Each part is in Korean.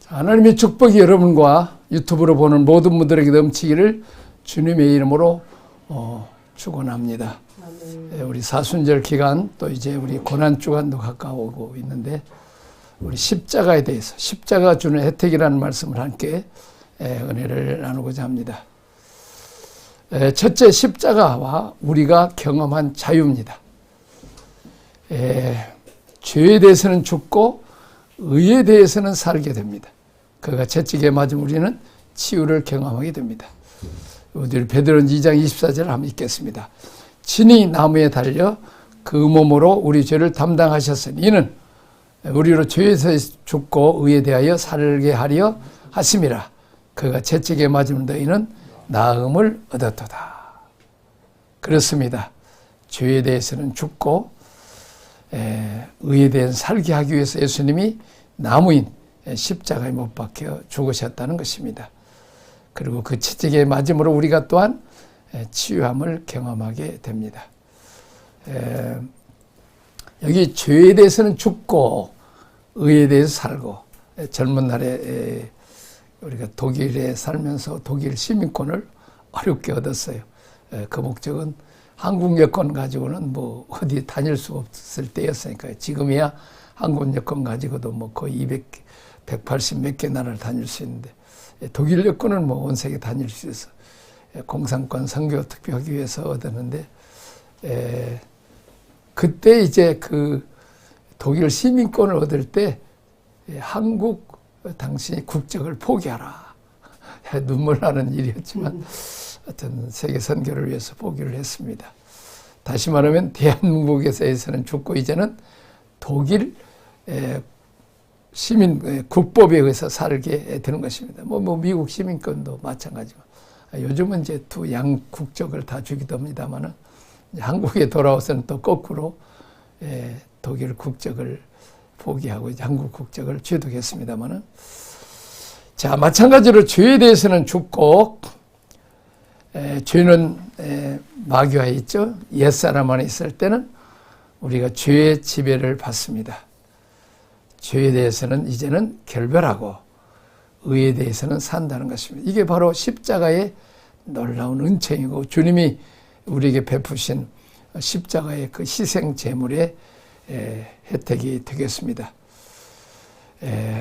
하나님의 축복이 여러분과 유튜브로 보는 모든 분들에게 넘치기를 주님의 이름으로 축원합니다. 우리 사순절 기간 또 이제 우리 고난주간도 가까워오고 있는데 우리 십자가에 대해서 십자가 주는 혜택이라는 말씀을 함께 은혜를 나누고자 합니다. 첫째, 십자가와 우리가 경험한 자유입니다. 죄에 대해서는 죽고 의에 대해서는 살게 됩니다. 그가 채찍에 맞은 우리는 치유를 경험하게 됩니다. 우리 베드로전 2장 24절을 한번 읽겠습니다. 친히 나무에 달려 그 몸으로 우리 죄를 담당하셨으니 이는 우리로 죄에서 죽고 의에 대하여 살게 하려 하심이라. 그가 채찍에 맞은 너희는 나음을 얻었도다. 그렇습니다. 죄에 대해서는 죽고 의에 대한 살게 하기 위해서 예수님이 나무인 십자가에 못 박혀 죽으셨다는 것입니다. 그리고 그 채찍에 맞음으로 우리가 또한 치유함을 경험하게 됩니다. 여기 죄에 대해서는 죽고 의에 대해서 살고, 젊은 날에 우리가 독일에 살면서 독일 시민권을 어렵게 얻었어요. 그 목적은 한국 여권 가지고는 뭐 어디 다닐 수 없을 때였으니까요. 지금이야 한국 여권 가지고도 뭐 거의 180 몇 개 나라를 다닐 수 있는데 독일 여권은 뭐 온 세계 다닐 수 있어. 공산권 선교 특별하기 위해서 얻었는데 그때 이제 그 독일 시민권을 얻을 때 한국 당신이 국적을 포기하라. 눈물 나는 일이었지만 하여튼 세계 선교를 위해서 포기를 했습니다. 다시 말하면 대한민국에서는 죽고 이제는 독일 시민 국법에 의해서 살게 되는 것입니다. 뭐 미국 시민권도 마찬가지고 요즘은 이제 두 양 국적을 다 주기도 합니다만은 한국에 돌아와서는 또 거꾸로 독일 국적을 포기하고 이제 한국 국적을 취득했습니다만은 자 마찬가지로 죄에 대해서는 죽고 죄는 마귀와 있죠. 옛사람 안에 있을 때는 우리가 죄의 지배를 받습니다. 죄에 대해서는 이제는 결별하고 의에 대해서는 산다는 것입니다. 이게 바로 십자가의 놀라운 은총이고 주님이 우리에게 베푸신 십자가의 그 희생 제물의 혜택이 되겠습니다.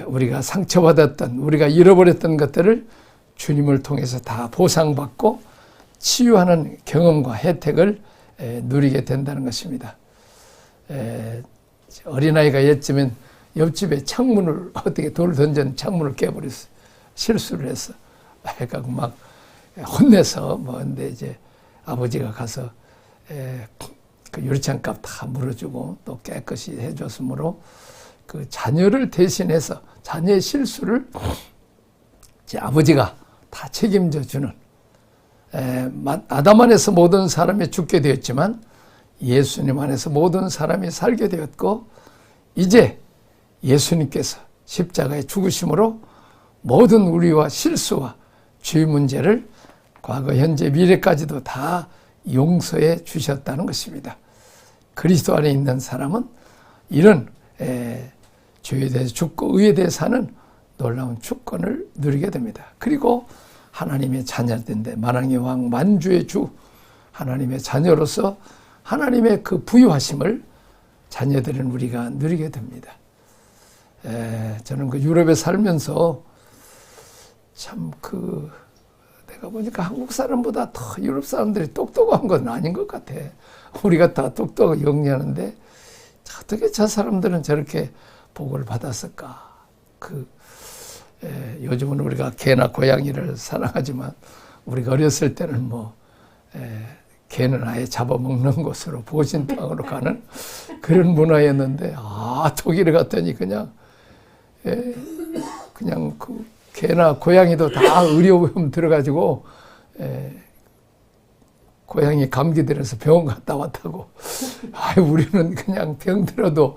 우리가 상처받았던 우리가 잃어버렸던 것들을 주님을 통해서 다 보상받고 치유하는 경험과 혜택을 누리게 된다는 것입니다. 어린아이가 예쯤엔 옆집에 창문을 어떻게 돌 던진 창문을 깨버렸어. 실수를 했어. 그러니까 막 혼내서 뭐 근데 이제 아버지가 가서 그 유리창값 다 물어주고 또 깨끗이 해줬으므로 그 자녀를 대신해서 자녀의 실수를 제 아버지가 다 책임져 주는 아담 안에서 모든 사람이 죽게 되었지만 예수님 안에서 모든 사람이 살게 되었고 이제 예수님께서 십자가에 죽으심으로 모든 우리와 실수와 죄 문제를 과거, 현재, 미래까지도 다 용서해 주셨다는 것입니다. 그리스도 안에 있는 사람은 이런 죄에 대해서 죽고 의에 대해서 사는 놀라운 축권을 누리게 됩니다. 그리고 하나님의 자녀인데 만왕의 왕 만주의 주 하나님의 자녀로서 하나님의 그 부유하심을 자녀들은 우리가 누리게 됩니다. 저는 그 유럽에 살면서 참 내가 보니까 한국 사람보다 더 유럽 사람들이 똑똑한 건 아닌 것 같아. 우리가 다 똑똑하고 영리하는데 어떻게 저 사람들은 저렇게 복을 받았을까? 요즘은 우리가 개나 고양이를 사랑하지만 우리가 어렸을 때는 개는 아예 잡아먹는 곳으로 보신탕으로 가는 그런 문화였는데 독일에 갔더니 그냥 그 개나 고양이도 다 의료보험 들어가지고 고양이 감기 들어서 병원 갔다 왔다고. 우리는 그냥 병 들어도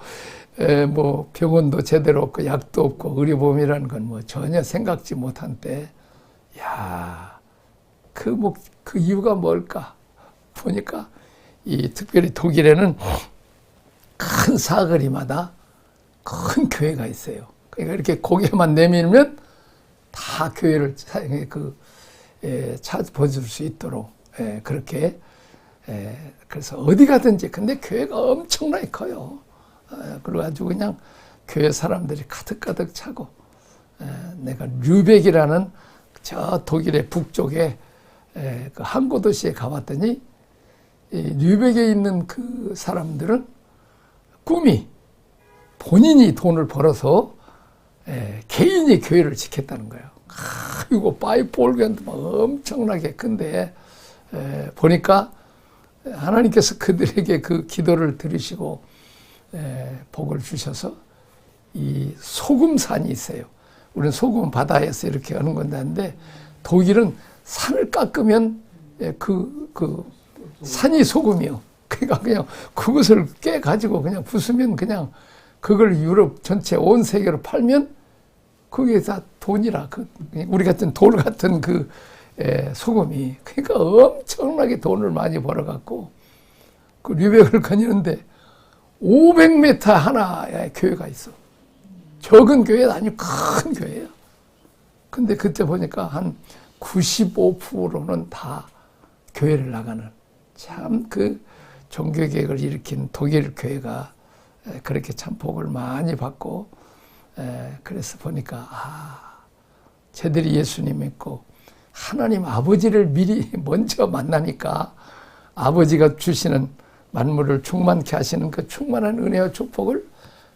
뭐 병원도 제대로 없고 약도 없고 의료보험이라는 건 뭐 전혀 생각지 못한 때, 그 이유가 뭘까? 보니까 특별히 독일에는 큰 사거리마다 큰 교회가 있어요. 그러니까 이렇게 고개만 내밀면 다 교회를 찾아볼 수 있도록 그렇게 그래서 어디 가든지 근데 교회가 엄청나게 커요. 그래가지고 그냥 교회 사람들이 가득가득 차고 내가 류벡이라는 저 독일의 북쪽에 그 항구 도시에 가봤더니 이 류벡에 있는 그 사람들은 꿈이 본인이 돈을 벌어서 개인이 교회를 지켰다는 거예요. 이거 파이프올겐도 막 엄청나게 큰데 보니까 하나님께서 그들에게 그 기도를 들으시고 복을 주셔서 이 소금산이 있어요. 우리는 소금 바다에서 이렇게 하는 건데 독일은 산을 깎으면 그 산이 소금이요. 그러니까 그냥 그것을 깨가지고 그냥 부수면 그냥 그걸 유럽 전체 온 세계로 팔면 그게 다 돈이라. 우리 같은 돌 같은 그 소금이. 그러니까 엄청나게 돈을 많이 벌어갖고 그 류벡을 거니는데 500m 하나의 교회가 있어. 적은 교회도 아니고 큰 교회예요. 근데 그때 보니까 한 95%는 다 교회를 나가는 참 그 종교개혁을 일으킨 독일 교회가 그렇게 참 복을 많이 받고 그래서 보니까 쟤들이 예수님 믿고 하나님 아버지를 미리 먼저 만나니까 아버지가 주시는 만물을 충만케 하시는 그 충만한 은혜와 축복을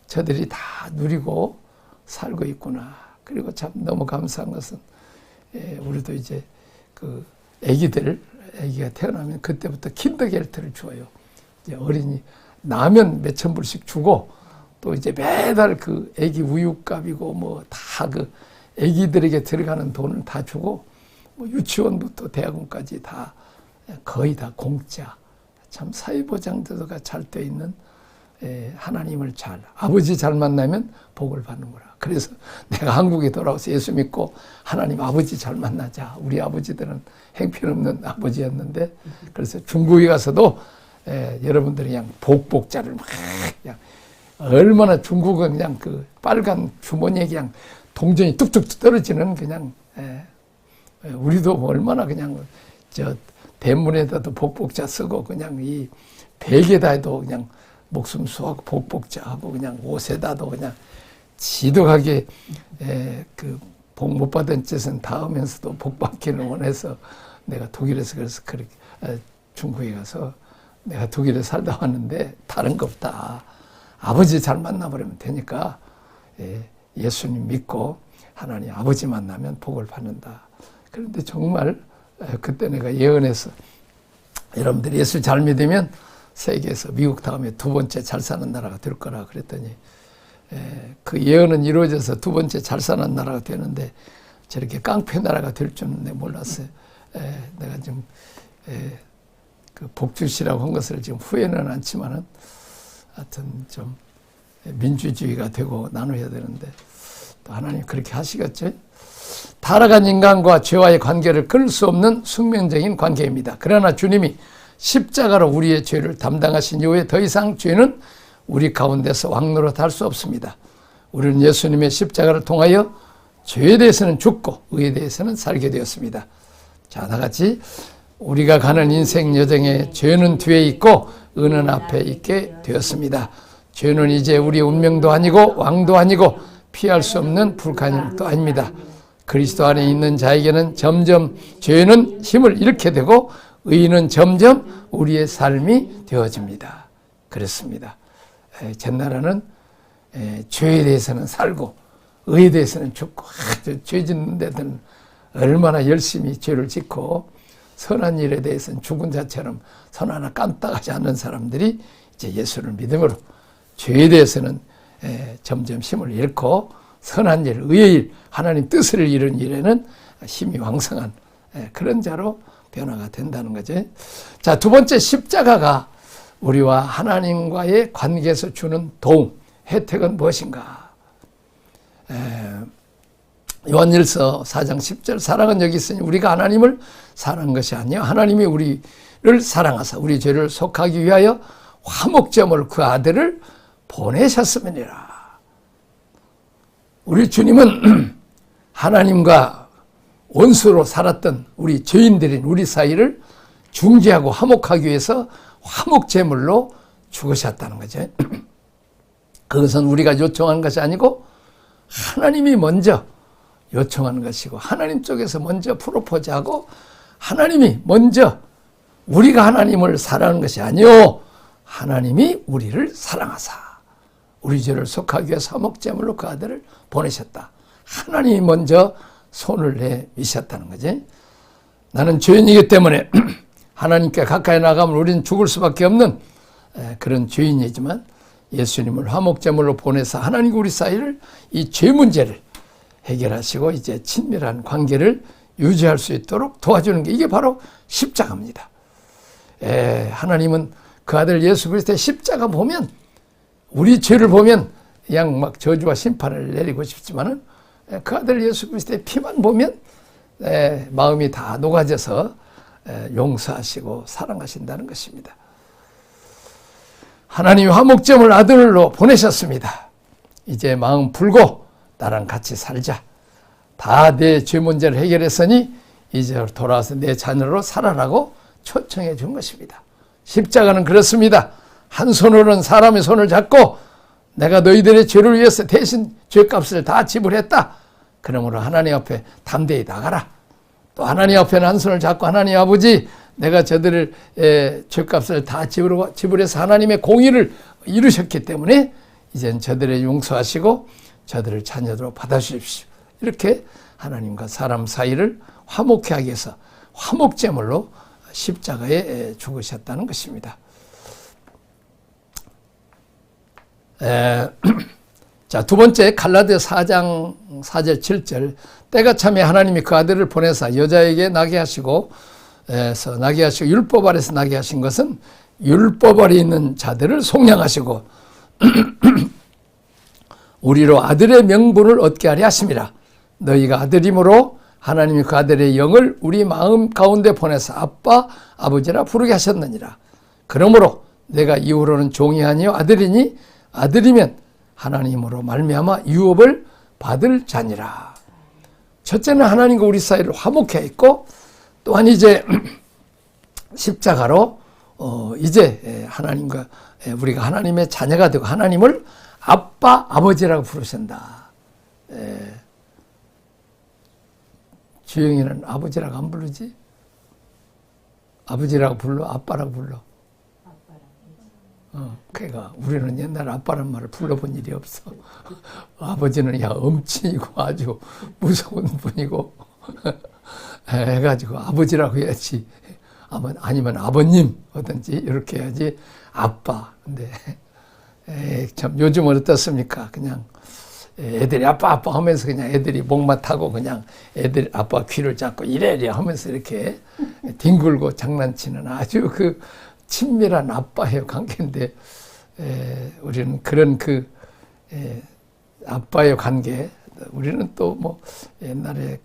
저들이 다 누리고 살고 있구나. 그리고 참 너무 감사한 것은 우리도 이제 그 아기가 태어나면 그때부터 킨더겔트를 줘요. 이제 어린이 나면 몇천 불씩 주고 또 이제 매달 그 아기 우유값이고 뭐 다 그 아기들에게 들어가는 돈을 다 주고 뭐 유치원부터 대학원까지 다 거의 다 공짜. 참 사회보장제도가 잘 돼 있는 하나님을 아버지 잘 만나면 복을 받는구나. 그래서 내가 한국에 돌아와서 예수 믿고 하나님 아버지 잘 만나자. 우리 아버지들은 행편없는 아버지였는데 그래서 중국에 가서도 여러분들이 그냥 복복자를 막 그냥 얼마나 중국은 그냥 그 빨간 주머니에 그냥 동전이 뚝뚝 떨어지는 그냥 우리도 얼마나 그냥 저 대문에다도 복복자 쓰고 그냥 이 벽에다 해도 그냥 목숨 수하고 복복자하고 그냥 옷에다도 그냥 지독하게 그 복 못 받은 짓은 다 하면서도 복 받기는 원해서 내가 독일에서 그래서 그렇게 중국에 가서 내가 독일에 살다 왔는데 다른 거 없다. 아버지 잘 만나버리면 되니까 예수님 믿고 하나님 아버지 만나면 복을 받는다. 그런데 정말 그때 내가 예언해서 여러분들이 예수 잘 믿으면 세계에서 미국 다음에 두 번째 잘 사는 나라가 될 거라 그랬더니 그 예언은 이루어져서 두 번째 잘 사는 나라가 되는데 저렇게 깡패 나라가 될 줄은 내가 몰랐어요. 내가 좀 그 복주시라고 한 것을 지금 후회는 않지만은 하여튼 좀 민주주의가 되고 나눠야 되는데 또 하나님 그렇게 하시겠죠. 타락한 인간과 죄와의 관계를 끊을 수 없는 숙명적인 관계입니다. 그러나 주님이 십자가로 우리의 죄를 담당하신 이후에 더 이상 죄는 우리 가운데서 왕노릇할 수 없습니다. 우리는 예수님의 십자가를 통하여 죄에 대해서는 죽고 의에 대해서는 살게 되었습니다. 자, 다 같이 우리가 가는 인생 여정에 죄는 뒤에 있고 의는 앞에 있게 되었습니다. 죄는 이제 우리의 운명도 아니고 왕도 아니고 피할 수 없는 불가능도 아닙니다. 그리스도 안에 있는 자에게는 점점 죄는 힘을 잃게 되고 의는 점점 우리의 삶이 되어집니다. 그렇습니다. 옛날에는 죄에 대해서는 살고 의에 대해서는 죽고 죄 짓는 데는 얼마나 열심히 죄를 짓고 선한 일에 대해서는 죽은 자처럼 선 하나 깜빡하지 않는 사람들이 이제 예수를 믿음으로 죄에 대해서는 점점 힘을 잃고 선한 일, 의의 일, 하나님 뜻을 이룬 일에는 힘이 왕성한 그런 자로 변화가 된다는 거죠. 자, 두 번째 십자가가 우리와 하나님과의 관계에서 주는 도움, 혜택은 무엇인가? 요한일서 4장 10절 사랑은 여기 있으니 우리가 하나님을 사랑한 것이 아니요 하나님이 우리를 사랑하사 우리 죄를 속하기 위하여 화목제물 그 아들을 보내셨음이니라. 우리 주님은 하나님과 원수로 살았던 우리 죄인들인 우리 사이를 중재하고 화목하기 위해서 화목제물로 죽으셨다는 거죠. 그것은 우리가 요청한 것이 아니고 하나님이 먼저 요청한 것이고 하나님 쪽에서 먼저 프로포즈하고 하나님이 먼저 우리가 하나님을 사랑하는 것이 아니요 하나님이 우리를 사랑하사 우리 죄를 속하기 위해서 화목제물로 그 아들을 보내셨다. 하나님이 먼저 손을 내미셨다는 거지. 나는 죄인이기 때문에 하나님께 가까이 나가면 우리는 죽을 수밖에 없는 그런 죄인이지만 예수님을 화목제물로 보내서 하나님과 우리 사이를 이 죄 문제를 해결하시고 이제 친밀한 관계를 유지할 수 있도록 도와주는 게 이게 바로 십자가입니다. 하나님은 그 아들 예수 그리스도의 십자가 보면 우리 죄를 보면 그냥 막 저주와 심판을 내리고 싶지만은 그 아들 예수 그리스도의 피만 보면 마음이 다 녹아져서 용서하시고 사랑하신다는 것입니다. 하나님이 화목제물 아들로 보내셨습니다. 이제 마음 풀고 나랑 같이 살자. 다 내 죄 문제를 해결했으니 이제 돌아와서 내 자녀로 살아라고 초청해 준 것입니다. 십자가는 그렇습니다. 한 손으로는 사람의 손을 잡고 내가 너희들의 죄를 위해서 대신 죄값을 다 지불했다. 그러므로 하나님 앞에 담대히 나가라. 또 하나님 앞에는 한 손을 잡고 하나님 아버지 내가 저들을 죄값을 다 지불해서 하나님의 공의를 이루셨기 때문에 이젠 저들을 용서하시고 저들을 자녀로 받아주십시오. 이렇게 하나님과 사람 사이를 화목케 하기 위해서 화목제물로 십자가에 죽으셨다는 것입니다. 자, 두 번째 갈라디아 4장 4절 7절 때가 참에 하나님이 그 아들을 보내사 여자에게 나게 하시고 율법 아래서 나게 하신 것은 율법 아래 있는 자들을 속량하시고 우리로 아들의 명분을 얻게 하려 하심이라. 너희가 아들이므로 하나님이 그 아들의 영을 우리 마음 가운데 보내서 아빠 아버지라 부르게 하셨느니라. 그러므로 내가 이후로는 종이 아니요 아들이니 아들이면 하나님으로 말미암아 유업을 받을 자니라. 첫째는 하나님과 우리 사이를 화목해 있고 또한 이제 십자가로 이제 하나님과 우리가 하나님의 자녀가 되고 하나님을 아빠 아버지라고 부르신다. 주영이는 아버지라고 안 부르지? 아버지라고 불러? 아빠라고 불러? 그러니까 우리는 옛날에 아빠란 말을 불러본 일이 없어. 아버지는 엄친이고 아주 무서운 분이고 해가지고 아버지라고 해야지. 아니면 아버님 하든지 이렇게 해야지. 아빠. 근데 참 요즘은 어떻습니까? 그냥 애들이 아빠 하면서 그냥 애들이 목마 타고 그냥 애들 아빠 귀를 잡고 이래야 하면서 이렇게 뒹굴고 장난치는 아주 그 친밀한 아빠의 관계인데 우리는 그런 아빠의 관계 우리는 또 뭐 옛날에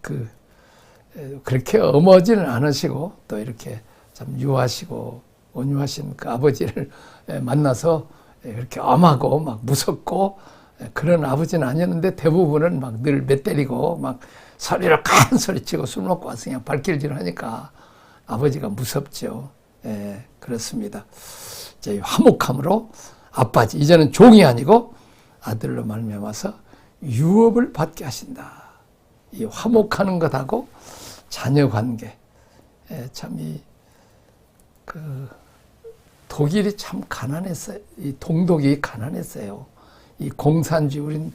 그렇게 엄하지는 않으시고 또 이렇게 참 유하시고 온유하신 그 아버지를 만나서 이렇게 엄하고 막 무섭고 그런 아버지는 아니었는데 대부분은 막 늘 맷때리고 막 소리를 큰 소리치고 술 먹고 와서 그냥 발길질 하니까 아버지가 무섭죠. 그렇습니다. 이제 화목함으로 아빠지 이제는 종이 아니고 아들로 말미암아서 유업을 받게 하신다. 이 화목하는 것하고 자녀 관계 참 독일이 참 가난했어요. 이 동독이 가난했어요. 이 공산주의 우린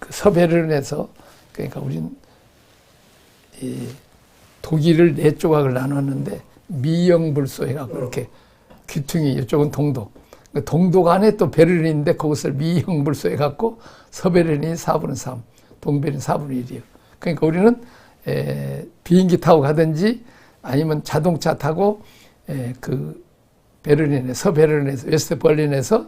서베르른에서 그러니까 우린 이 독일을 네 조각을 나눴는데 미영불소 해갖고 이렇게 귀퉁이 이쪽은 동독. 동독 안에 또 베를린인데 그것을 미영불소 해갖고 서베르린이 4분의 3, 동베르린 4분의 1이에요. 그러니까 우리는 비행기 타고 가든지 아니면 자동차 타고 서베르린에서 웨스트버린에서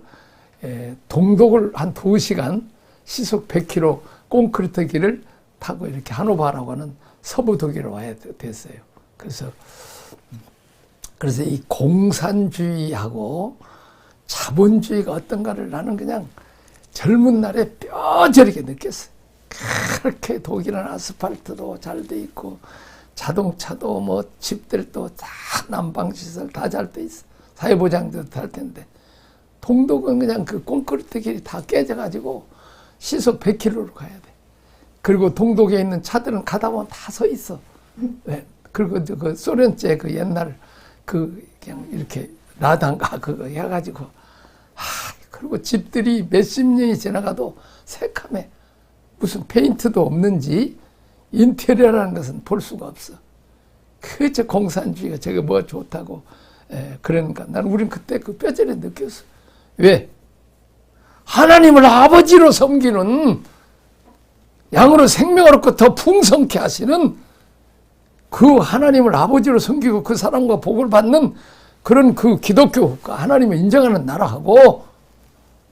동독을 한 2시간 시속 100km 콘크리트 길을 타고 이렇게 하노바라고 하는 서부 독일로 와야 됐어요. 그래서 이 공산주의하고 자본주의가 어떤가를 나는 그냥 젊은 날에 뼈저리게 느꼈어요. 그렇게 독일은 아스팔트도 잘 돼 있고 자동차도 뭐 집들도 다 난방시설 다 잘 돼 있어. 사회보장도 잘 텐데 동독은 그냥 그 콘크리트 길이 다 깨져가지고 시속 100km로 가야 돼. 그리고 동독에 있는 차들은 가다 보면 다 서 있어. 네. 그리고 그 소련제 그 옛날 그 그냥 이렇게 라단가 그거 해가지고 그리고 집들이 몇십 년이 지나가도 새카매. 무슨 페인트도 없는지 인테리어라는 것은 볼 수가 없어. 그저 공산주의가 저게 뭐 좋다고. 그러니까 나는 우린 그때 그 뼈저리 느꼈어. 왜? 하나님을 아버지로 섬기는 양으로 생명을 얻고 더 풍성케 하시는 그 하나님을 아버지로 섬기고 그 사람과 복을 받는 그런 그 기독교가 하나님을 인정하는 나라하고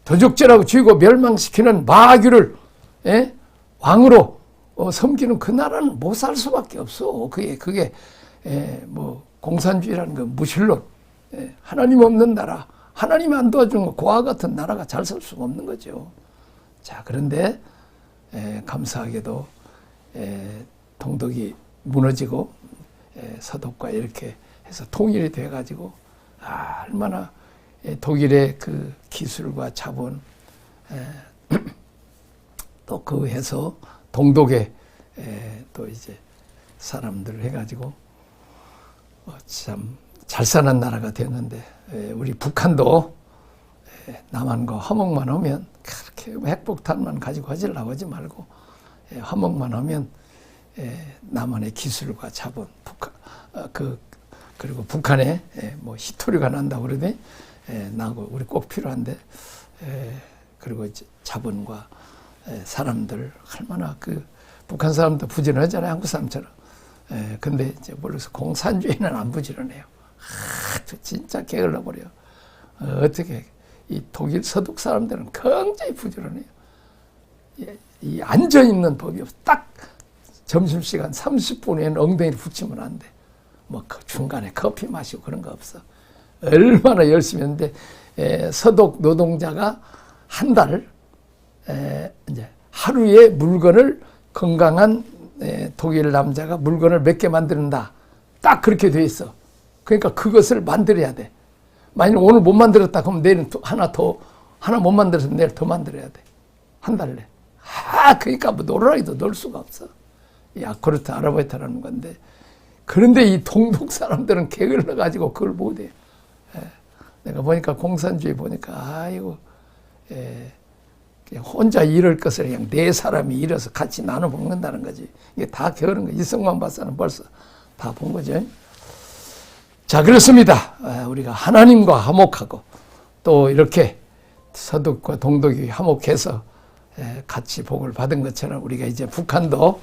도적질하고 죽이고 멸망시키는 마귀를 왕으로 섬기는 그 나라는 못 살 수밖에 없어. 그게 뭐 공산주의라는 건 무신론, 하나님 없는 나라, 하나님이 안 도와주는 거 고아 같은 나라가 잘 살 수가 없는 거죠. 자, 그런데 감사하게도 동독이 무너지고 서독과 이렇게 해서 통일이 돼가지고 얼마나 독일의 그 기술과 자본 또 그 해서 동독에 또 이제 사람들을 해가지고 참 잘 사는 나라가 됐는데 우리 북한도 남한과 화목만 하면 그렇게 핵폭탄만 가지고 하려고 하지 말고 화목만 하면 남한의 기술과 자본 그리고 북한에 뭐 히토류가 난다고 그러더니 나고 우리 꼭 필요한데 그리고 이제 자본과 사람들 얼마나 그 북한 사람도 부지런하잖아요, 한국 사람처럼. 근데 이제 몰라서 공산주의는 안 부지런해요. 진짜 게을러 버려. 어떻게 이 독일 서독 사람들은 굉장히 부지런해요. 이 앉아 있는 법이 없어. 딱 점심시간 30분에는 엉덩이를 붙이면 안 돼. 뭐 그 중간에 커피 마시고 그런 거 없어. 얼마나 열심히 했는데 서독 노동자가 한 달 이제 하루에 물건을 건강한 독일 남자가 물건을 몇 개 만드는다. 딱 그렇게 돼 있어. 그러니까 그것을 만들어야 돼. 만약 오늘 못 만들었다 그러면 내일은 하나 못 만들어서 내일 더 만들어야 돼. 한 달 내. 그러니까 뭐 놀아라도 놀 수가 없어. 이 아코르트 아르바이트라는 건데. 그런데 이 동독 사람들은 게을러 가지고 그걸 못 해. 내가 보니까 공산주의 보니까 아이고 그냥 혼자 일할 것을 그냥 네 사람이 일해서 같이 나눠 먹는다는 거지. 이게 다 게으른 거. 이승만 박사는 벌써 다 본 거죠. 자, 그렇습니다. 우리가 하나님과 화목하고 또 이렇게 서독과 동독이 화목해서 같이 복을 받은 것처럼 우리가 이제 북한도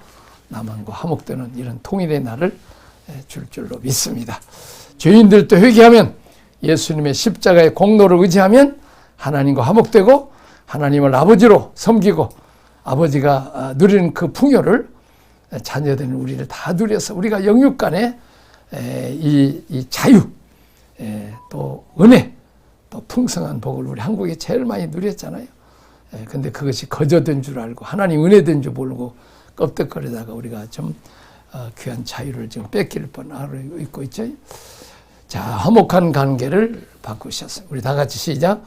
남한과 화목되는 이런 통일의 날을 줄 줄로 믿습니다. 죄인들도 회개하면 예수님의 십자가의 공로를 의지하면 하나님과 화목되고 하나님을 아버지로 섬기고 아버지가 누리는 그 풍요를 자녀되는 우리를 다 누려서 우리가 영육간에 이 자유 또 은혜 또 풍성한 복을 우리 한국에 제일 많이 누렸잖아요. 근데 그것이 거저된 줄 알고 하나님 은혜된 줄 모르고 껍데거리다가 우리가 좀 귀한 자유를 지금 뺏길 뻔하고 있고 있죠. 자, 화목한 관계를 바꾸셨어요. 우리 다 같이 시작.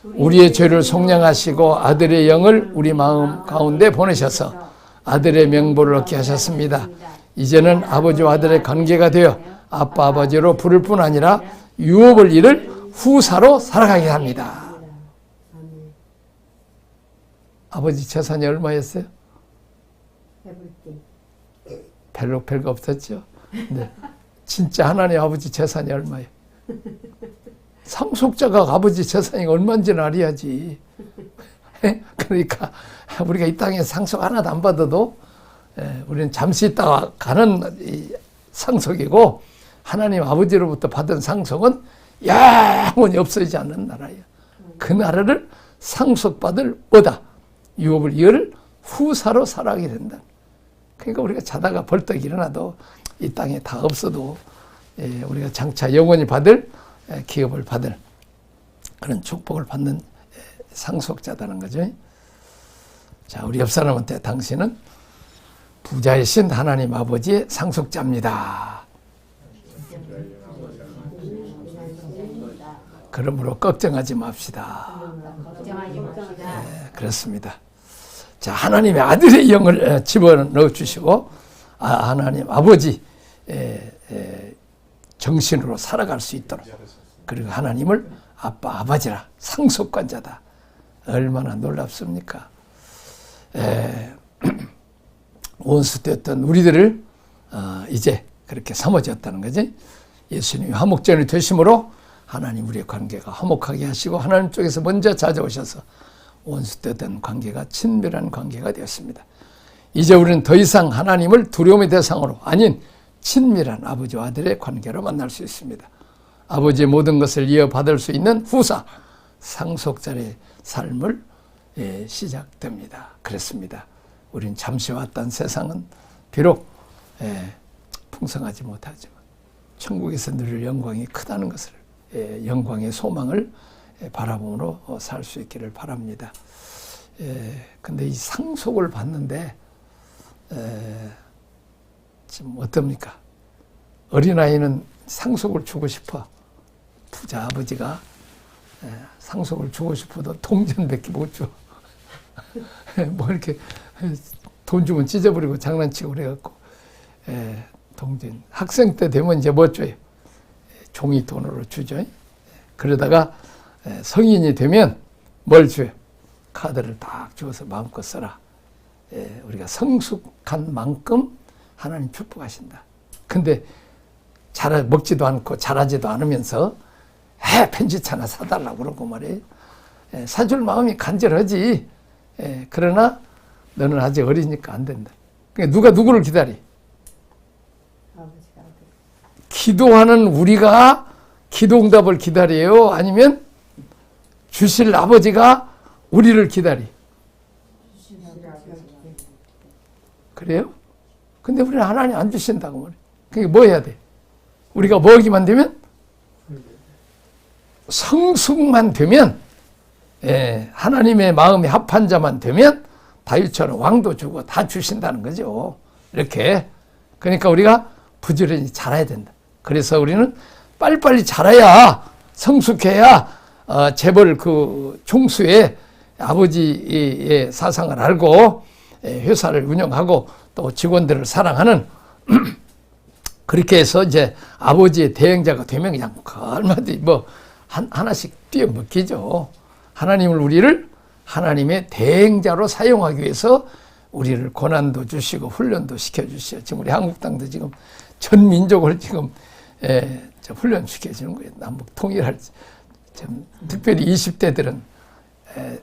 우리의 죄를 속량하시고 아들의 영을 우리 마음 가운데 보내셔서 아들의 명보를 얻게 하셨습니다. 이제는 아버지와 아들의 관계가 되어 아빠 아버지로 부를 뿐 아니라 유업을 이룰 후사로 살아가게 합니다. 아버지 재산이 얼마였어요? 별거 없었죠. 네. 진짜 하나님 아버지 재산이 얼마예요? 상속자가 아버지 재산이 얼마인지는 알아야지. 그러니까 우리가 이 땅에 상속 하나도 안 받아도 우리는 잠시 있다가 가는 상속이고 하나님 아버지로부터 받은 상속은 영원히 없어지지 않는 나라예요. 그 나라를 상속받을 뭐다? 유업을 이을 후사로 살아가게 된다. 그러니까 우리가 자다가 벌떡 일어나도 이 땅에 다 없어도 우리가 장차 영원히 받을 기업을 받을 그런 축복을 받는 상속자다는 거죠. 자, 우리 옆 사람한테 당신은 부자이신 하나님 아버지의 상속자입니다. 그러므로 걱정하지 맙시다. 네, 그렇습니다. 자, 하나님의 아들의 영을 집어넣어 주시고 하나님 아버지 정신으로 살아갈 수 있도록, 그리고 하나님을 아빠 아버지라 상속관자다. 얼마나 놀랍습니까? 원수되었던 우리들을 이제 그렇게 삼아졌다는 거지. 예수님이 화목전이 되심으로 하나님 우리의 관계가 화목하게 하시고 하나님 쪽에서 먼저 찾아오셔서 원수되었던 관계가 친밀한 관계가 되었습니다. 이제 우리는 더 이상 하나님을 두려움의 대상으로 아닌 친밀한 아버지와 아들의 관계로 만날 수 있습니다. 아버지의 모든 것을 이어받을 수 있는 후사, 상속자의 삶을 시작됩니다. 그렇습니다. 우린 잠시 왔던 세상은 비록 풍성하지 못하지만 천국에서 누릴 영광이 크다는 것을, 영광의 소망을 바라봄으로 살 수 있기를 바랍니다. 근데 이 상속을 받는데 지금 어떻습니까? 어린아이는 상속을 주고 싶어. 부자 아버지가 상속을 주고 싶어도 동전밖에 못 줘. 뭐 이렇게 돈 주면 찢어버리고 장난치고 그래갖고 동전. 학생 때 되면 이제 뭐 줘요? 종이 돈으로 주죠. 그러다가 성인이 되면 뭘 줘요? 카드를 딱 주어서 마음껏 써라. 우리가 성숙한 만큼 하나님 축복하신다. 근데 먹지도 않고 잘하지도 않으면서 편지차 하나 사달라고 그러고 말이에요. 사줄 마음이 간절하지. 그러나 너는 아직 어리니까 안 된다. 그러니까 누가 누구를 기다리? 기도하는 우리가 기도응답을 기다려요? 아니면 주실 아버지가 우리를 기다리? 그래요? 근데 우리는 하나님 안 주신다고 말해. 그게 뭐 해야 돼? 우리가 먹기만 되면? 성숙만 되면, 하나님의 마음이 합한 자만 되면 다윗처럼 왕도 주고 다 주신다는 거죠. 이렇게. 그러니까 우리가 부지런히 자라야 된다. 그래서 우리는 빨리빨리 자라야, 성숙해야 재벌 그 총수의 아버지의 사상을 알고 회사를 운영하고 또 직원들을 사랑하는 그렇게 해서 이제 아버지의 대행자가 되면 그냥 얼마든지 뭐 하나씩 뛰어먹기죠. 하나님을 우리를 하나님의 대행자로 사용하기 위해서 우리를 고난도 주시고 훈련도 시켜주시죠. 지금 우리 한국당도 지금 전 민족을 지금 훈련시켜주는 거예요. 남북 통일할, 특별히 20대들은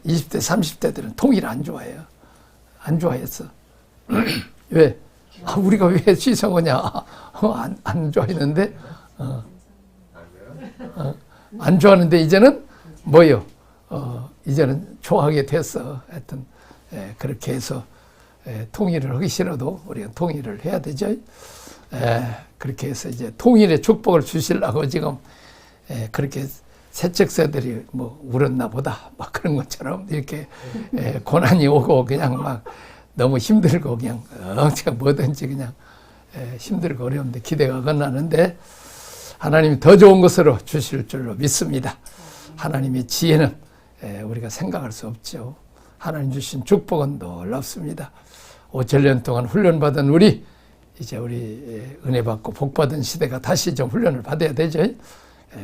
20대, 30대들은 통일 안 좋아해요. 안 좋아했어. 왜? 우리가 왜 시성하냐? 안 좋아했는데, 안 좋아하는데 이제는 뭐요? 이제는 좋아하게 됐어. 하여튼, 그렇게 해서 통일을 하기 싫어도 우리가 통일을 해야 되죠. 그렇게 해서 이제 통일의 축복을 주시려고 지금 그렇게 세척세들이 뭐 울었나 보다 막 그런 것처럼 이렇게 고난이 오고 그냥 막 너무 힘들고 그냥 뭐든지 그냥 힘들고 어려운데 기대가 건나는데 하나님이 더 좋은 것으로 주실 줄로 믿습니다. 하나님의 지혜는 우리가 생각할 수 없죠. 하나님 주신 축복은 놀랍습니다. 5천년 동안 훈련받은 우리 이제 우리 은혜 받고 복 받은 시대가 다시 좀 훈련을 받아야 되죠.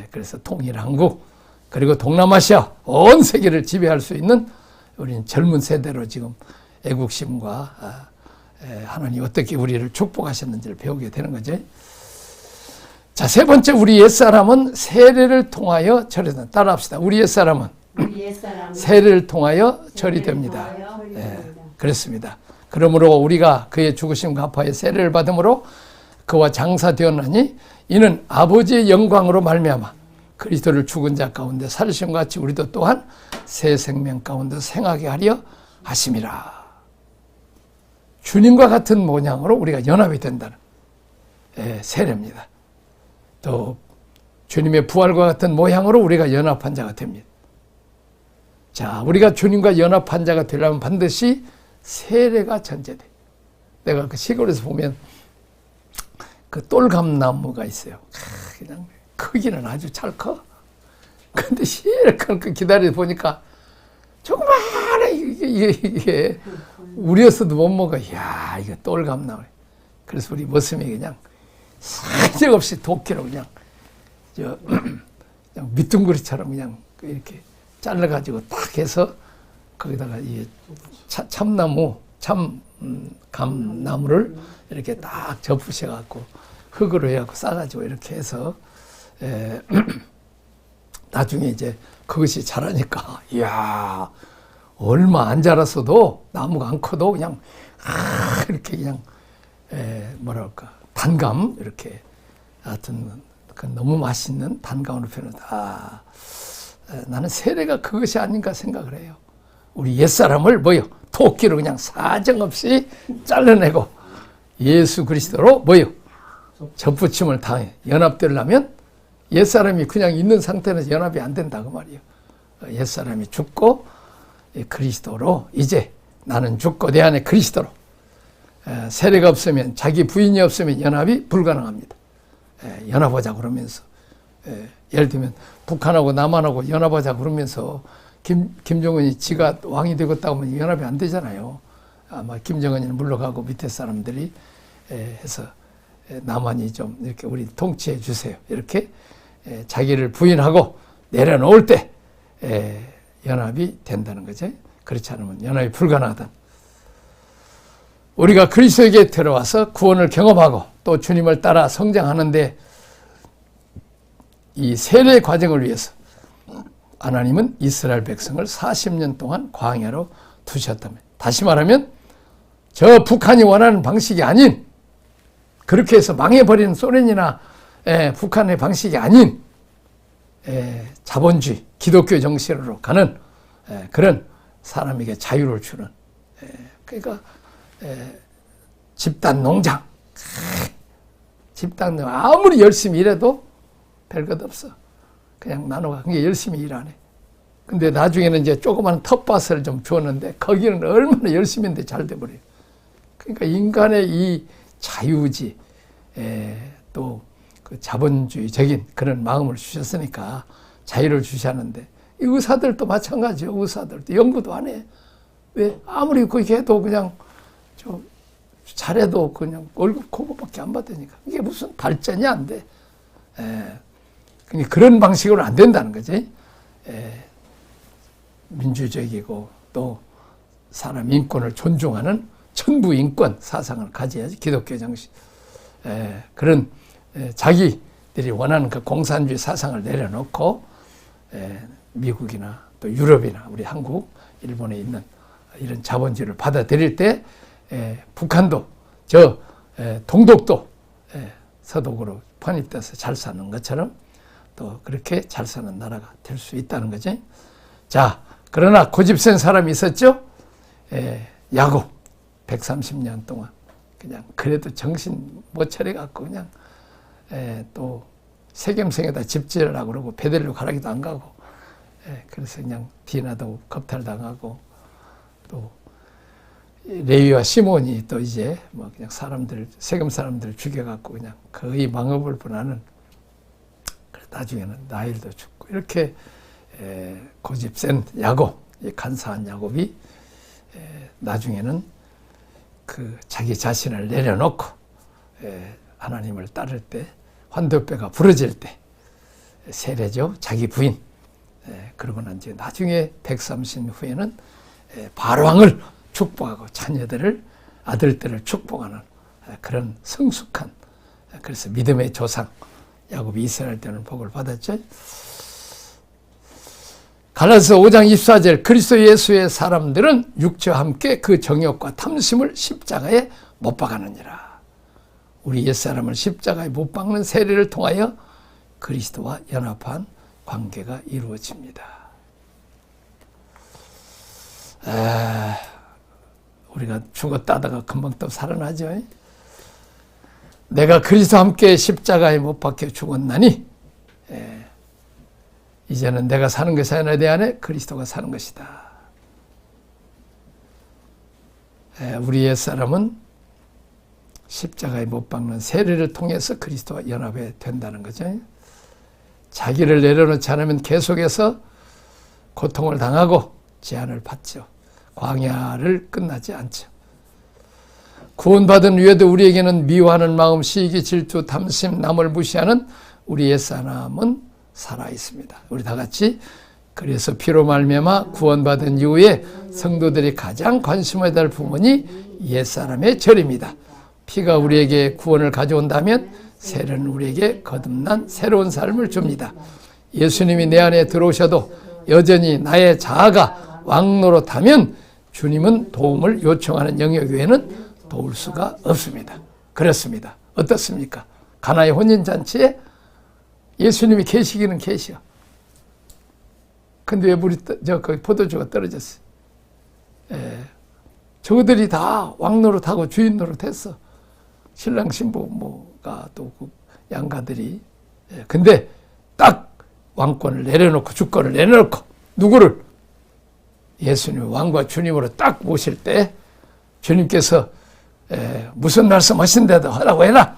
그래서 통일한국 그리고 동남아시아 온 세계를 지배할 수 있는 우리는 젊은 세대로 지금 애국심과 하나님 어떻게 우리를 축복하셨는지를 배우게 되는 거죠. 자, 세 번째 우리 옛사람은 세례를 통하여 처리된다. 따라합시다. 우리 옛사람은 세례를 통하여 처리됩니다. 그렇습니다. 그러므로 우리가 그의 죽으심과 화파의 세례를 받음으로 그와 장사되었나니 이는 아버지의 영광으로 말미암아 그리스도를 죽은 자 가운데 살으심과 같이 우리도 또한 새 생명 가운데 생하게 하려 하심이라. 주님과 같은 모양으로 우리가 연합이 된다는 세례입니다. 또 주님의 부활과 같은 모양으로 우리가 연합한 자가 됩니다. 자, 우리가 주님과 연합한 자가 되려면 반드시 세례가 전제돼. 내가 그 시골에서 보면 그 똘감나무가 있어요. 그냥 크기는 아주 잘 커. 근데 실컷 기다리다 보니까 정말 이게 우려서도 못 먹어. 이야, 이거 똘감나무. 그래서 우리 머슴이 그냥 사정없이 도끼로 그냥 그냥 밑둥그리처럼 그냥 이렇게 잘라가지고 딱 해서 거기다가 이 참나무, 감나무를 이렇게 딱 접으셔갖고 흙으로 해갖고 싸가지고 이렇게 해서 나중에 이제 그것이 자라니까 이야, 얼마 안 자랐어도 나무가 안 커도 그냥 이렇게 그냥 뭐랄까 단감 이렇게 하여튼 그 너무 맛있는 단감으로 표현한다. 나는 세례가 그것이 아닌가 생각을 해요. 우리 옛사람을 뭐요? 토끼로 그냥 사정없이 잘라내고 예수 그리스도로 뭐요? 접붙임을 당해 연합되려면 옛사람이 그냥 있는 상태에서 연합이 안 된다 그 말이에요. 옛사람이 죽고 그리스도로 이제 나는 죽고 내 안에 그리스도로 세례가 없으면 자기 부인이 없으면 연합이 불가능합니다. 연합하자 그러면서 예를 들면 북한하고 남한하고 연합하자 그러면서 김정은이 지가 왕이 되겠다고 하면 연합이 안 되잖아요. 아마 김정은이는 물러가고 밑에 사람들이 해서 남한이 좀 이렇게 우리 통치해 주세요. 이렇게 자기를 부인하고 내려놓을 때 연합이 된다는 거죠. 그렇지 않으면 연합이 불가능하다. 우리가 그리스도에게 들어와서 구원을 경험하고 또 주님을 따라 성장하는데 이 세례 과정을 위해서 하나님은 이스라엘 백성을 40년 동안 광야로 두셨다며. 다시 말하면 저 북한이 원하는 방식이 아닌 그렇게 해서 망해버리는 소련이나 북한의 방식이 아닌 자본주의, 기독교 정신으로 가는 그런 사람에게 자유를 주는 그러니까 집단 농장 아무리 열심히 일해도 별것 없어. 그냥 나눠가. 그게 열심히 일하네. 근데 나중에는 이제 조그만 텃밭을 좀 주었는데 거기는 얼마나 열심히 했는데 잘 돼버려요. 그러니까 인간의 이 자유지, 또 그 자본주의적인 그런 마음을 주셨으니까 자유를 주셨는데 이 의사들도 마찬가지예요. 의사들도 연구도 안 해. 왜? 아무리 그렇게 해도 그냥 좀 잘해도 그냥 월급 그거밖에 안 받으니까 이게 무슨 발전이 안 돼. 그런 방식으로 안 된다는 거지. 민주적이고 또 사람 인권을 존중하는 천부 인권 사상을 가져야지. 기독교 정신. 그런 자기들이 원하는 그 공산주의 사상을 내려놓고 미국이나 또 유럽이나 우리 한국, 일본에 있는 이런 자본주의를 받아들일 때 북한도 동독도 서독으로 편입돼서 잘 사는 것처럼 또 그렇게 잘 사는 나라가 될 수 있다는 거지. 자, 그러나 고집센 사람이 있었죠. 야곱 130년 동안 그냥 그래도 정신 못 차려갖고 그냥 또 세겜성에다 집지으라고 그러고 베델로 가라기도 안 가고 그래서 그냥 디나도 겁탈당하고 또 레위와 시몬이 또 이제 뭐 그냥 세겜 사람들 죽여갖고 그냥 거의 망업을 분하는 나중에는 나일도 죽고 이렇게 고집센 야곱, 간사한 야곱이 나중에는 그 자기 자신을 내려놓고 하나님을 따를 때 환도뼈가 부러질 때 세례죠. 자기 부인. 그러고 난 뒤에 나중에 130년 후에는 바로왕을 축복하고 자녀들을 아들들을 축복하는 그런 성숙한 그래서 믿음의 조상 야곱이 이스라엘 때는 복을 받았죠. 갈라디아서 5장 24절 그리스도 예수의 사람들은 육체와 함께 그 정욕과 탐심을 십자가에 못 박아느니라. 우리 옛사람을 십자가에 못 박는 세례를 통하여 그리스도와 연합한 관계가 이루어집니다. 우리가 죽었다다가 금방 또 살아나죠. 내가 그리스도와 함께 십자가에 못 박혀 죽었나니 이제는 내가 사는 것이 아니라 내 안에 그리스도가 사는 것이다. 우리 옛사람은 십자가에 못 박는 세례를 통해서 그리스도와 연합이 된다는 거죠. 자기를 내려놓지 않으면 계속해서 고통을 당하고 제한을 받죠. 광야를 끝나지 않죠. 구원받은 후에도 우리에게는 미워하는 마음, 시기, 질투, 탐심, 남을 무시하는 우리 옛사람은 살아있습니다. 우리 다 같이 그래서 피로 말미암아 구원받은 이후에 성도들이 가장 관심을 달 부분이 옛사람의 절입니다. 피가 우리에게 구원을 가져온다면 세례는 우리에게 거듭난 새로운 삶을 줍니다. 예수님이 내 안에 들어오셔도 여전히 나의 자아가 왕노릇하면 주님은 도움을 요청하는 영역 외에는 도울 수가 없습니다. 그렇습니다. 어떻습니까? 가나의 혼인잔치에 예수님이 계시기는 계셔. 근데 왜 물이 거기 포도주가 떨어졌어요? 저들이 다 왕노릇하고 주인 노릇했어. 신랑 신부가 또 그 양가들이. 근데 딱 왕권을 내려놓고 주권을 내려놓고 누구를? 예수님 왕과 주님으로 딱 모실 때 주님께서 무슨 말씀 하신데도 하라고 해라.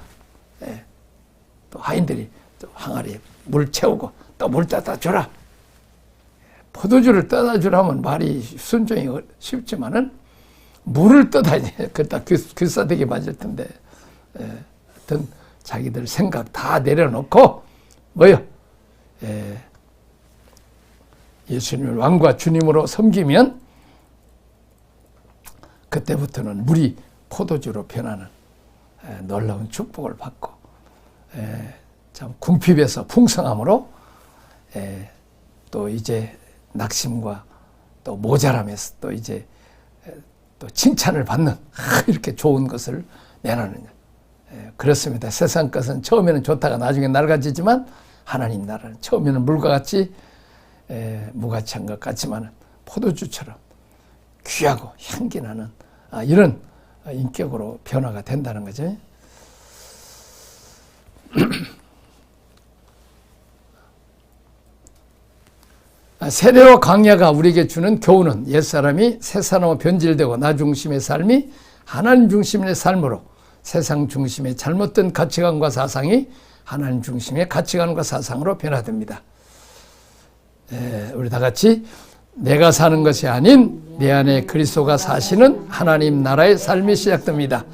또 하인들이 또 항아리에 물 채우고 또 물 떠다 주라. 포도주를 떠다 주라면 말이 순종이 쉽지만은 물을 떠다니 그딱 귀싸대기 맞을 텐데 어떤 자기들 생각 다 내려놓고 뭐요? 예수님을 왕과 주님으로 섬기면 그때부터는 물이 포도주로 변하는 놀라운 축복을 받고 참 궁핍에서 풍성함으로 또 이제 낙심과 또 모자람에서 또 이제 또 칭찬을 받는 이렇게 좋은 것을 내놓느냐. 그렇습니다. 세상 것은 처음에는 좋다가 나중에 낡아지지만 하나님 나라는 처음에는 물과 같이 무가치한 것 같지만 포도주처럼 귀하고 향기 나는 이런 인격으로 변화가 된다는 거죠. 세례와 광야가 우리에게 주는 교훈은 옛사람이 새사람으로 변질되고 나 중심의 삶이 하나님 중심의 삶으로 세상 중심의 잘못된 가치관과 사상이 하나님 중심의 가치관과 사상으로 변화됩니다. 우리 다 같이 내가 사는 것이 아닌 내 안에 그리스도가 사시는 하나님 나라의 삶이 시작됩니다.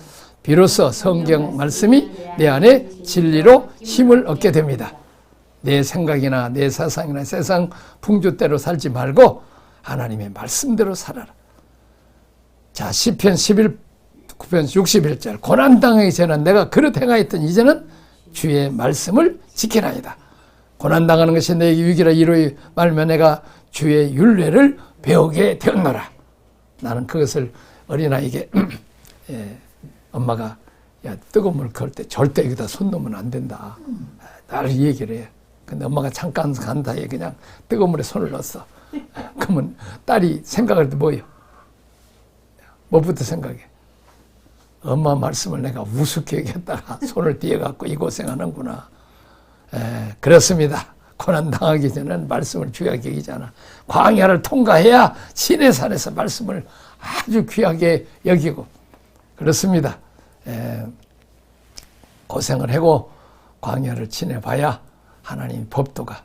비로소 성경 말씀이 내 안에 진리로 힘을 얻게 됩니다. 내 생각이나 내 사상이나 세상 풍조대로 살지 말고 하나님의 말씀대로 살아라. 자, 시편 9편 61절 고난당하기 전에 내가 그릇 행하였던 이제는 주의 말씀을 지키나이다. 고난당하는 것이 내게 위기라 이로이 말며 내가 주의 율례를 배우게 되었노라. 나는 그것을 어린아이에게 엄마가 야 뜨거운 물 그럴 때 절대 여기다 손 놓으면 안 된다. 나를 얘기를 해. 근데 엄마가 잠깐 간 사이에 그냥 뜨거운 물에 손을 넣었어. 그러면 딸이 생각할 때 뭐예요? 뭐부터 생각해? 엄마 말씀을 내가 우습게 얘기했다가 손을 띄어갖고 이 고생하는구나. 그렇습니다. 고난당하기 전에는 말씀을 귀하게 여기잖아. 광야를 통과해야 시내산에서 말씀을 아주 귀하게 여기고 그렇습니다. 고생을 하고 광야를 지내봐야 하나님 법도가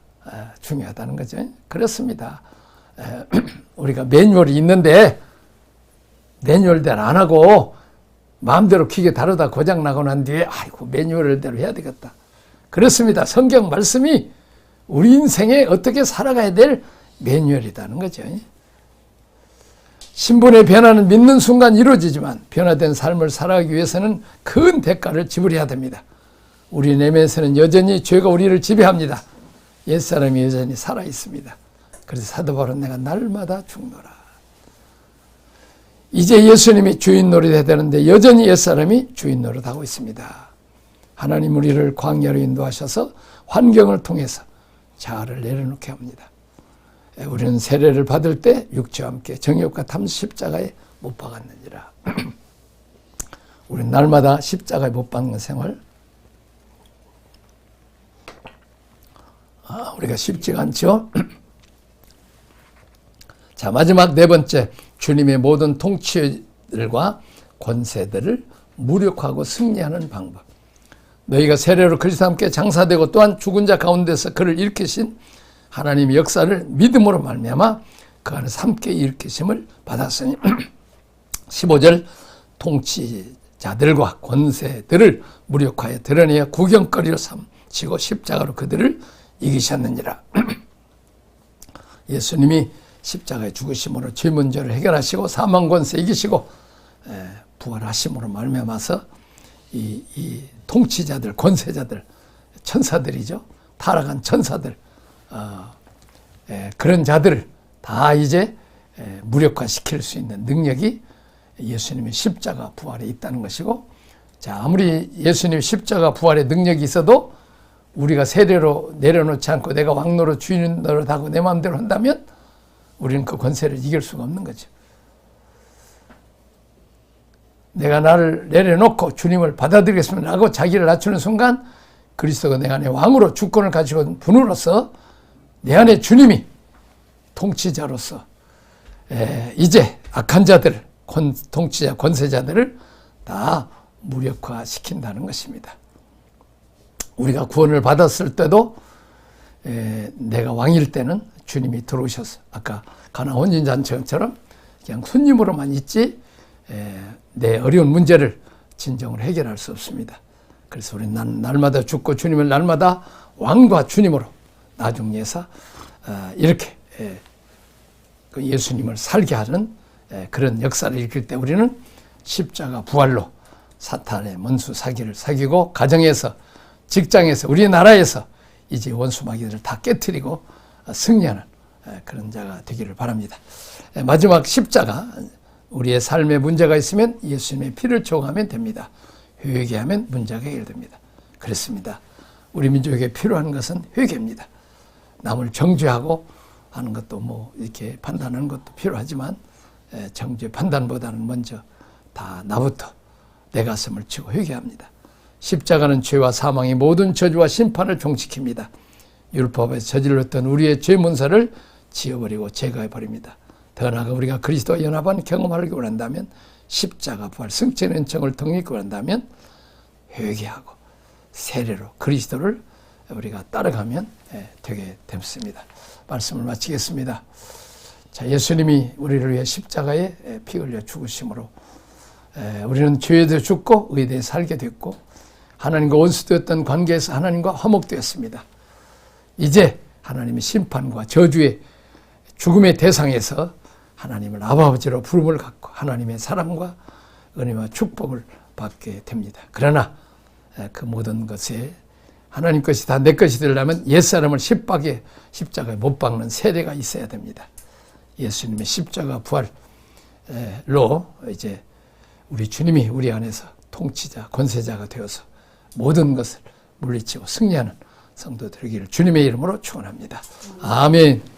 중요하다는 거죠. 그렇습니다. 우리가 매뉴얼이 있는데 매뉴얼대로 안 하고 마음대로 기계 다루다 고장나고 난 뒤에 아이고 매뉴얼대로 해야 되겠다. 그렇습니다. 성경 말씀이 우리 인생에 어떻게 살아가야 될 매뉴얼이라는 거죠. 신분의 변화는 믿는 순간 이루어지지만 변화된 삶을 살아가기 위해서는 큰 대가를 지불해야 됩니다. 우리 내면에서는 여전히 죄가 우리를 지배합니다. 옛사람이 여전히 살아있습니다. 그래서 사도 바울은 내가 날마다 죽노라. 이제 예수님이 주인 노릇해야 되는데 여전히 옛사람이 주인 노릇하고 있습니다. 하나님 우리를 광야로 인도하셔서 환경을 통해서 자아를 내려놓게 합니다. 우리는 세례를 받을 때 육체와 함께 정욕과 탐 십자가에 못 박았느니라. 우리는 날마다 십자가에 못 박는 생활 우리가 쉽지가 않죠. 자, 마지막 네 번째 주님의 모든 통치들과 권세들을 무력화하고 승리하는 방법. 너희가 세례로 그리스도와 함께 장사되고 또한 죽은 자 가운데서 그를 일으키신 하나님의 역사를 믿음으로 말미암아 그 안에서 함께 일으키심을 받았으니 15절 통치자들과 권세들을 무력화에 드러내어 구경거리로 삼시고 십자가로 그들을 이기셨느니라. 예수님이 십자가의 죽으심으로 죄 문제를 해결하시고 사망 권세 이기시고 부활하심으로 말미암아서 이 통치자들, 권세자들, 천사들이죠. 타락한 천사들, 그런 자들을 다 이제 무력화시킬 수 있는 능력이 예수님의 십자가 부활에 있다는 것이고, 자, 아무리 예수님 십자가 부활의 능력이 있어도 우리가 세례로 내려놓지 않고 내가 왕노릇 주인 노릇 하고 내 마음대로 한다면 우리는 그 권세를 이길 수가 없는 거죠. 내가 나를 내려놓고 주님을 받아들이겠습니다 하고 자기를 낮추는 순간 그리스도가 내 안에 왕으로 주권을 가지고 분으로서 내 안에 주님이 통치자로서 이제 악한 자들, 통치자, 권세자들을 다 무력화시킨다는 것입니다. 우리가 구원을 받았을 때도 내가 왕일 때는 주님이 들어오셔서 아까 가나 혼인잔치처럼 그냥 손님으로만 있지 내 어려운 문제를 진정으로 해결할 수 없습니다. 그래서 우리는 날마다 죽고 주님을 날마다 왕과 주님으로 나중에서 이렇게 그 예수님을 살게 하는 그런 역사를 일으킬 때 우리는 십자가 부활로 사탄의 원수 사기를 사기고 가정에서 직장에서 우리나라에서 이제 원수 마귀들을 다 깨트리고 승리하는 그런 자가 되기를 바랍니다. 마지막 십자가, 우리의 삶에 문제가 있으면 예수님의 피를 적용하면 됩니다. 회개하면 문제가 해결됩니다. 그렇습니다. 우리 민족에게 필요한 것은 회개입니다. 남을 정죄하고 하는 것도 뭐 이렇게 판단하는 것도 필요하지만 정죄 판단보다는 먼저 다 나부터 내 가슴을 치고 회개합니다. 십자가는 죄와 사망의 모든 저주와 심판을 종식합니다. 율법에서 저질렀던 우리의 죄 문서를 지워버리고 제거해버립니다. 더 나아가 우리가 그리스도와 연합한 경험하기 원한다면 십자가 부활 승천의 은총을 덧입기 원한다면 회개하고 세례로 그리스도를 우리가 따라가면 되게 됩니다. 말씀을 마치겠습니다. 자, 예수님이 우리를 위해 십자가에 피 흘려 죽으심으로 우리는 죄에 대해 죽고 의에 대해 살게 됐고 하나님과 원수되었던 관계에서 하나님과 화목되었습니다. 이제 하나님의 심판과 저주의 죽음의 대상에서 하나님을 아버지로 부름을 갖고 하나님의 사랑과 은혜와 축복을 받게 됩니다. 그러나 그 모든 것에 하나님 것이 다 내 것이 되려면 옛사람을 십자가에 못 박는 세례가 있어야 됩니다. 예수님의 십자가 부활로 이제 우리 주님이 우리 안에서 통치자, 권세자가 되어서 모든 것을 물리치고 승리하는 성도 되기를 주님의 이름으로 축원합니다. 아멘.